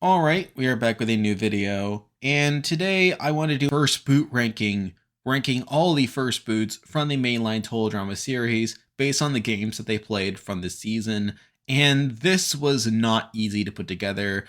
Alright, we are back with a new video, and today I want to do first boot ranking all the first boots from the mainline Total Drama series based on the games that they played from this season, and this was not easy to put together.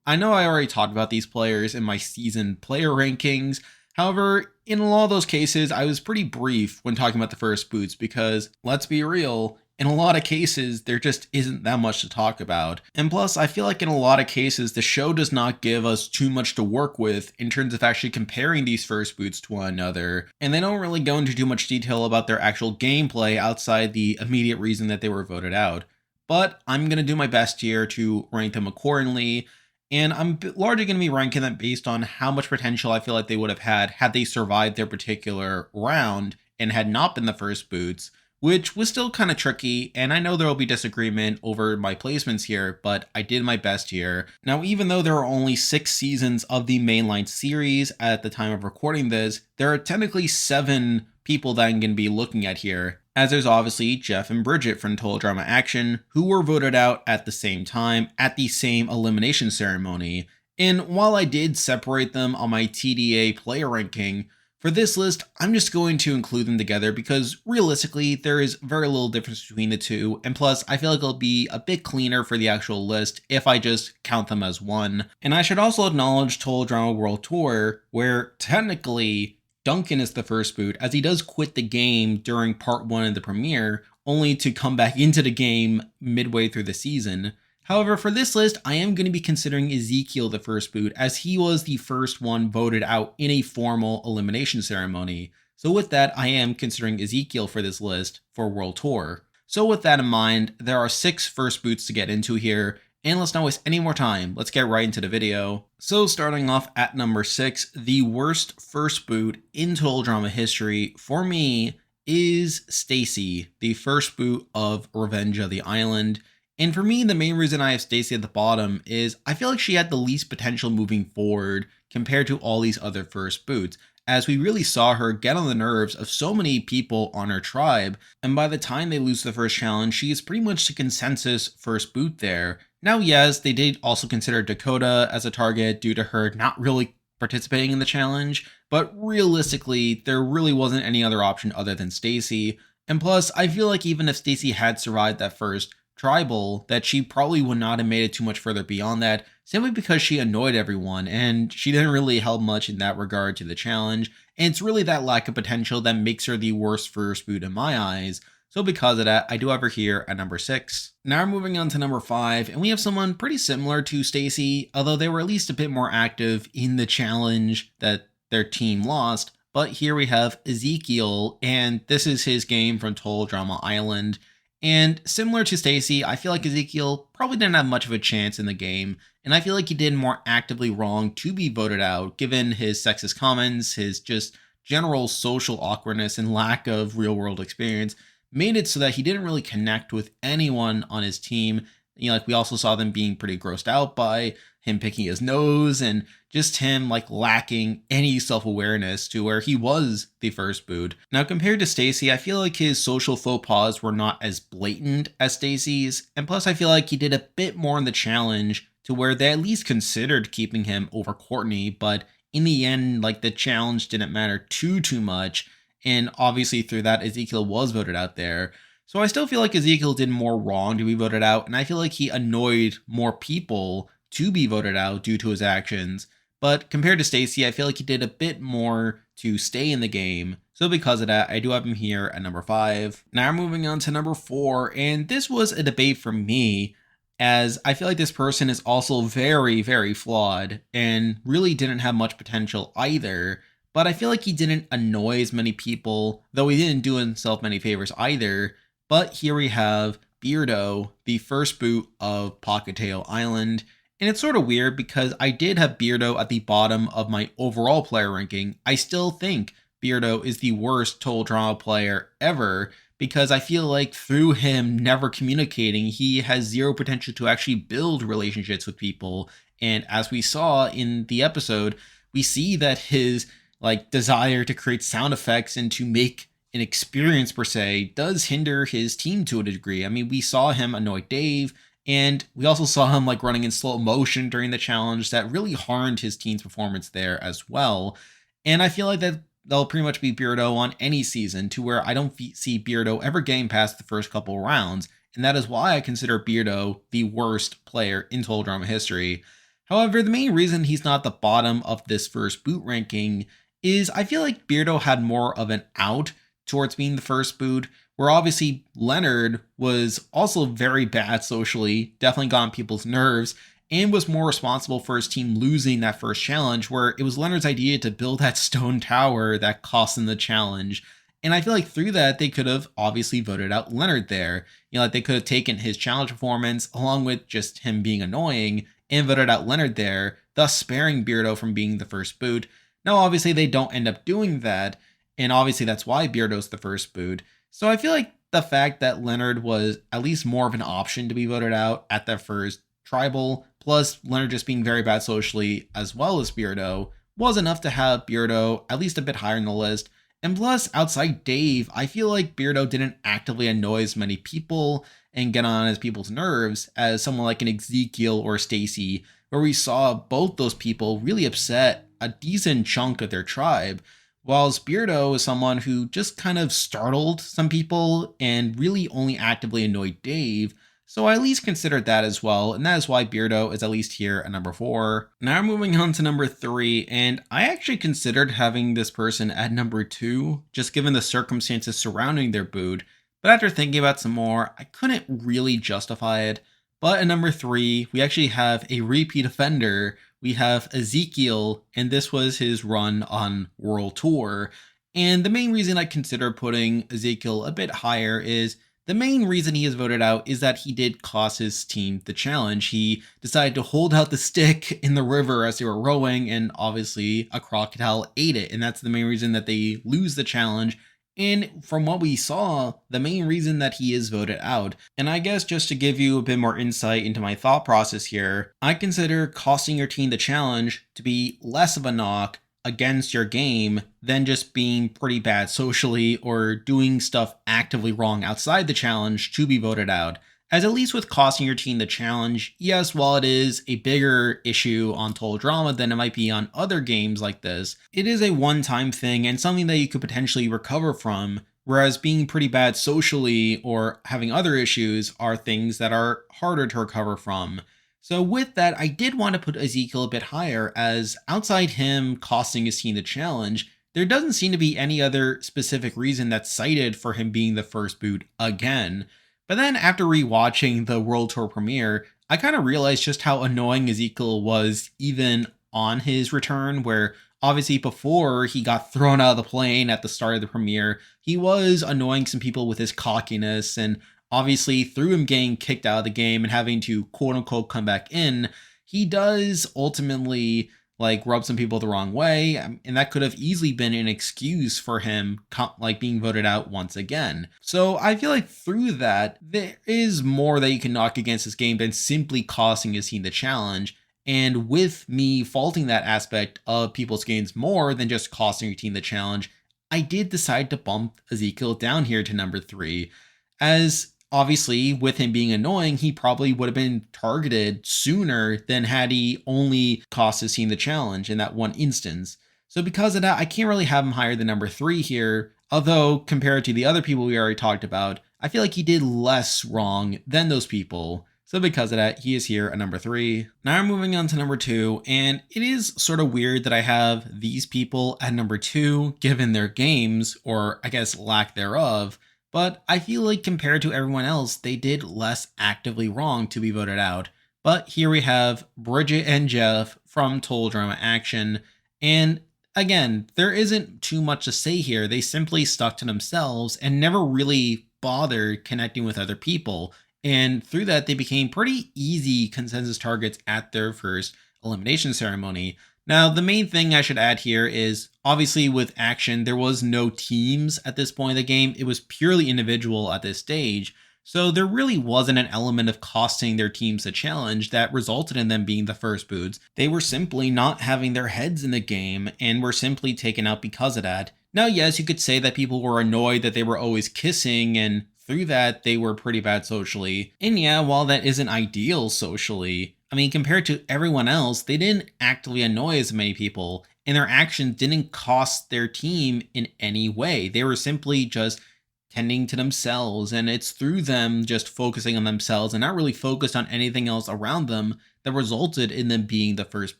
I know I already talked about these players in my season player rankings, however, in a lot of those cases I was pretty brief when talking about the first boots because, let's be real, in a lot of cases, there just isn't that much to talk about. And plus, I feel like in a lot of cases, the show does not give us too much to work with in terms of actually comparing these first boots to one another. And they don't really go into too much detail about their actual gameplay outside the immediate reason that they were voted out. But I'm going to do my best here to rank them accordingly. And I'm largely going to be ranking them based on how much potential I feel like they would have had they survived their particular round and had not been the first boots, which was still kind of tricky, and I know there will be disagreement over my placements here, but I did my best here. Now, even though there are only 6 seasons of the mainline series at the time of recording this, there are technically 7 people that I'm going to be looking at here, as there's obviously Geoff and Bridgette from Total Drama Action, who were voted out at the same time, at the same elimination ceremony. And while I did separate them on my TDA player ranking, for this list, I'm just going to include them together because realistically, there is very little difference between the two, and plus, I feel like it'll be a bit cleaner for the actual list if I just count them as one. And I should also acknowledge Total Drama World Tour, where technically Duncan is the first boot, as he does quit the game during part 1 of the premiere, only to come back into the game midway through the season. However, for this list, I am going to be considering Ezekiel the first boot, as he was the first one voted out in a formal elimination ceremony. So with that, I am considering Ezekiel for this list for World Tour. So with that in mind, there are 6 first boots to get into here, and let's not waste any more time, let's get right into the video. So starting off at number 6, the worst first boot in Total Drama history for me is STACI, the first boot of Revenge of the Island. And for me, the main reason I have STACI at the bottom is I feel like she had the least potential moving forward compared to all these other first boots, as we really saw her get on the nerves of so many people on her tribe, and by the time they lose the first challenge, she is pretty much the consensus first boot there. Now yes, they did also consider Dakota as a target due to her not really participating in the challenge, but realistically, there really wasn't any other option other than STACI, and plus, I feel like even if STACI had survived that first tribal, that she probably would not have made it too much further beyond that, simply because she annoyed everyone and she didn't really help much in that regard to the challenge, and it's really that lack of potential that makes her the worst first boot in my eyes. So because of that, I do have her here at number 6. Now we're moving on to number 5, and we have someone pretty similar to STACI, although they were at least a bit more active in the challenge that their team lost. But here we have Ezekiel, and this is his game from Total Drama Island. And similar to STACI, I feel like Ezekiel probably didn't have much of a chance in the game, and I feel like he did more actively wrong to be voted out, given his sexist comments, his just general social awkwardness and lack of real-world experience, made it so that he didn't really connect with anyone on his team. You know, like we also saw them being pretty grossed out by him picking his nose and just him like lacking any self-awareness to where he was the first boot. Now compared to STACI, I feel like his social faux pas were not as blatant as STACI's, and plus I feel like he did a bit more in the challenge to where they at least considered keeping him over Courtney, but in the end, like the challenge didn't matter too much, and obviously through that Ezekiel was voted out there. So I still feel like Ezekiel did more wrong to be voted out, and I feel like he annoyed more people to be voted out due to his actions. But compared to STACI, I feel like he did a bit more to stay in the game. So because of that, I do have him here at number 5. Now moving on to number 4, and this was a debate for me, as I feel like this person is also very flawed and really didn't have much potential either. But I feel like he didn't annoy as many people, though he didn't do himself many favors either. But here we have BEARDO, the first boot of Pocketail Island. And it's sort of weird because I did have BEARDO at the bottom of my overall player ranking. I still think BEARDO is the worst Total Drama player ever, because I feel like through him never communicating, he has zero potential to actually build relationships with people. And as we saw in the episode, we see that his like desire to create sound effects and to make an experience per se does hinder his team to a degree. I mean, we saw him annoy Dave And we also saw him like running in slow motion during the challenge that really harmed his team's performance there as well. And I feel like that they'll pretty much be Beardo on any season, to where I don't see Beardo ever getting past the first couple rounds. And that is why I consider Beardo the worst player in Total Drama history. However, the main reason he's not the bottom of this first boot ranking is I feel like Beardo had more of an out towards being the first boot, where obviously Leonard was also very bad socially, definitely got on people's nerves, and was more responsible for his team losing that first challenge, where it was Leonard's idea to build that stone tower that cost him the challenge. And I feel like through that, they could have obviously voted out Leonard there. You know, like they could have taken his challenge performance along with just him being annoying and voted out Leonard there, thus sparing Beardo from being the first boot. Now, obviously, they don't end up doing that, and obviously that's why Beardo's the first boot. So I feel like the fact that Leonard was at least more of an option to be voted out at that first tribal, plus Leonard just being very bad socially as well as Beardo, was enough to have Beardo at least a bit higher in the list. And plus, outside Dave, I feel like Beardo didn't actively annoy as many people and get on as people's nerves as someone like an EZEKIEL or STACI, where we saw both those people really upset a decent chunk of their tribe. Whilst Beardo is someone who just kind of startled some people and really only actively annoyed Dave. So I at least considered that as well, and that is why Beardo is at least here at number 4. Now moving on to number 3, and I actually considered having this person at number 2, just given the circumstances surrounding their boot, but after thinking about some more, I couldn't really justify it. But at number 3, we actually have a repeat offender. We have EZEKIEL, and this was his run on World Tour. And the main reason I consider putting EZEKIEL a bit higher is the main reason he is voted out is that he did cost his team the challenge. He decided to hold out the stick in the river as they were rowing, and obviously a crocodile ate it. And that's the main reason that they lose the challenge. And from what we saw, the main reason that he is voted out. And I guess just to give you a bit more insight into my thought process here, I consider costing your team the challenge to be less of a knock against your game than just being pretty bad socially or doing stuff actively wrong outside the challenge to be voted out. As at least with costing your team the challenge, yes, while it is a bigger issue on Total Drama than it might be on other games like this, it is a one-time thing and something that you could potentially recover from, whereas being pretty bad socially or having other issues are things that are harder to recover from. So with that, I did want to put EZEKIEL a bit higher, as outside him costing his team the challenge, there doesn't seem to be any other specific reason that's cited for him being the first boot again. But then after rewatching the World Tour premiere, I kind of realized just how annoying EZEKIEL was even on his return, where obviously before he got thrown out of the plane at the start of the premiere, he was annoying some people with his cockiness, and obviously through him getting kicked out of the game and having to quote unquote come back in, he does ultimately like rub some people the wrong way, and that could have easily been an excuse for him like being voted out once again. So I feel like through that, there is more that you can knock against this game than simply costing his team the challenge. And with me faulting that aspect of people's games more than just costing your team the challenge, I did decide to bump EZEKIEL down here to number 3, as obviously, with him being annoying, he probably would have been targeted sooner than had he only cost his team the challenge in that one instance. So because of that, I can't really have him higher than number 3 here, although compared to the other people we already talked about, I feel like he did less wrong than those people. So because of that, he is here at number 3. Now I'm moving on to number 2, and it is sort of weird that I have these people at number 2, given their games, or I guess lack thereof. But I feel like compared to everyone else, they did less actively wrong to be voted out. But here we have Bridget and Geoff from Total Drama Action. And again, there isn't too much to say here. They simply stuck to themselves and never really bothered connecting with other people. And through that, they became pretty easy consensus targets at their first elimination ceremony. Now, the main thing I should add here is, obviously with Action, there was no teams at this point in the game. It was purely individual at this stage. So there really wasn't an element of costing their teams a challenge that resulted in them being the first boots. They were simply not having their heads in the game and were simply taken out because of that. Now, yes, you could say that people were annoyed that they were always kissing and through that, they were pretty bad socially. And yeah, while that isn't ideal socially, I mean, compared to everyone else, they didn't actively annoy as many people, and their actions didn't cost their team in any way. They were simply just tending to themselves, and it's through them just focusing on themselves and not really focused on anything else around them that resulted in them being the first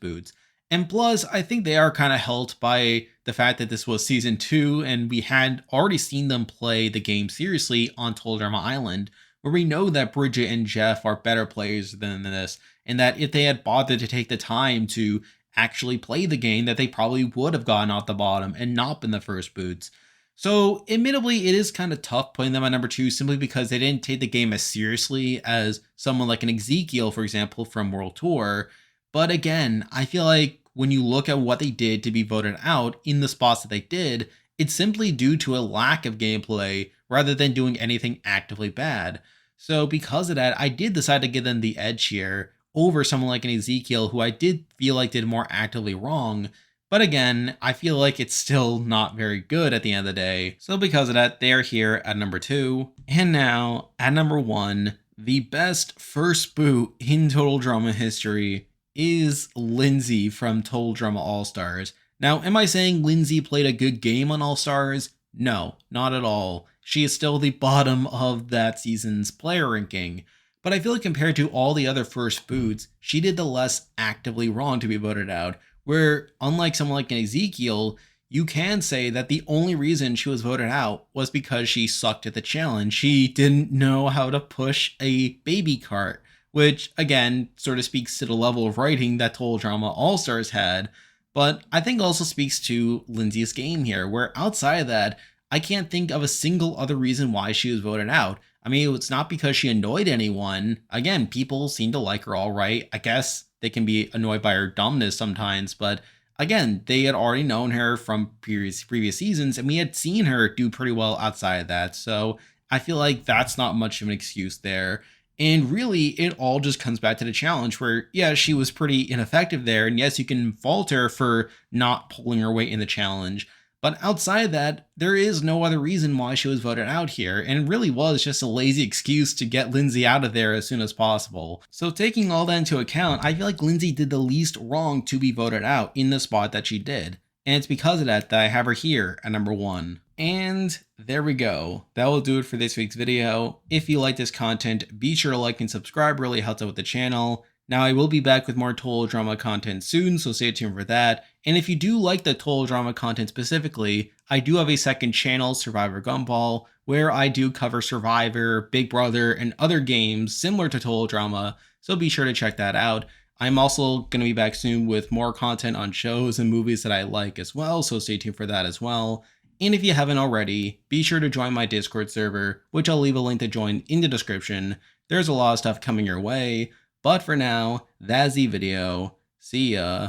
boots. And plus, I think they are kind of helped by the fact that this was season 2 and we had already seen them play the game seriously on Total Drama Island, where we know that Bridget and Geoff are better players than this, and that if they had bothered to take the time to actually play the game, that they probably would have gotten off the bottom and not been the first boots. So, admittedly, it is kind of tough putting them at number 2 simply because they didn't take the game as seriously as someone like an EZEKIEL, for example, from World Tour. But again, I feel like when you look at what they did to be voted out in the spots that they did, it's simply due to a lack of gameplay rather than doing anything actively bad. So because of that, I did decide to give them the edge here over someone like an EZEKIEL, who I did feel like did more actively wrong. But again, I feel like it's still not very good at the end of the day. So because of that, they are here at number 2. And now, at number 1, the best first boot in Total Drama history is Lindsay from Total Drama All-Stars. Now, am I saying Lindsay played a good game on All-Stars? No, not at all. She is still the bottom of that season's player ranking. But I feel like compared to all the other first boots, she did the less actively wrong to be voted out, where unlike someone like an EZEKIEL, you can say that the only reason she was voted out was because she sucked at the challenge. She didn't know how to push a baby cart, which again sort of speaks to the level of writing that Total Drama All-Stars had, but I think also speaks to Lindsay's game here, where outside of that, I can't think of a single other reason why she was voted out. I mean, it's not because she annoyed anyone. Again, people seem to like her all right. I guess they can be annoyed by her dumbness sometimes, but again, they had already known her from previous seasons, and we had seen her do pretty well outside of that. So I feel like that's not much of an excuse there. And really, it all just comes back to the challenge where, yeah, she was pretty ineffective there. And yes, you can fault her for not pulling her weight in the challenge. But outside of that, there is no other reason why she was voted out here, and it really was just a lazy excuse to get Lindsay out of there as soon as possible. So taking all that into account, I feel like Lindsay did the least wrong to be voted out in the spot that she did. And it's because of that I have her here at number 1. And there we go. That will do it for this week's video. If you like this content, be sure to like and subscribe, really helps out with the channel. Now, I will be back with more Total Drama content soon, so stay tuned for that. And if you do like the Total Drama content specifically, I do have a second channel, Survivor Gumball, where I do cover Survivor, Big Brother, and other games similar to Total Drama, so be sure to check that out. I'm also going to be back soon with more content on shows and movies that I like as well, so stay tuned for that as well. And if you haven't already, be sure to join my Discord server, which I'll leave a link to join in the description. There's a lot of stuff coming your way. But for now, that's the video. See ya.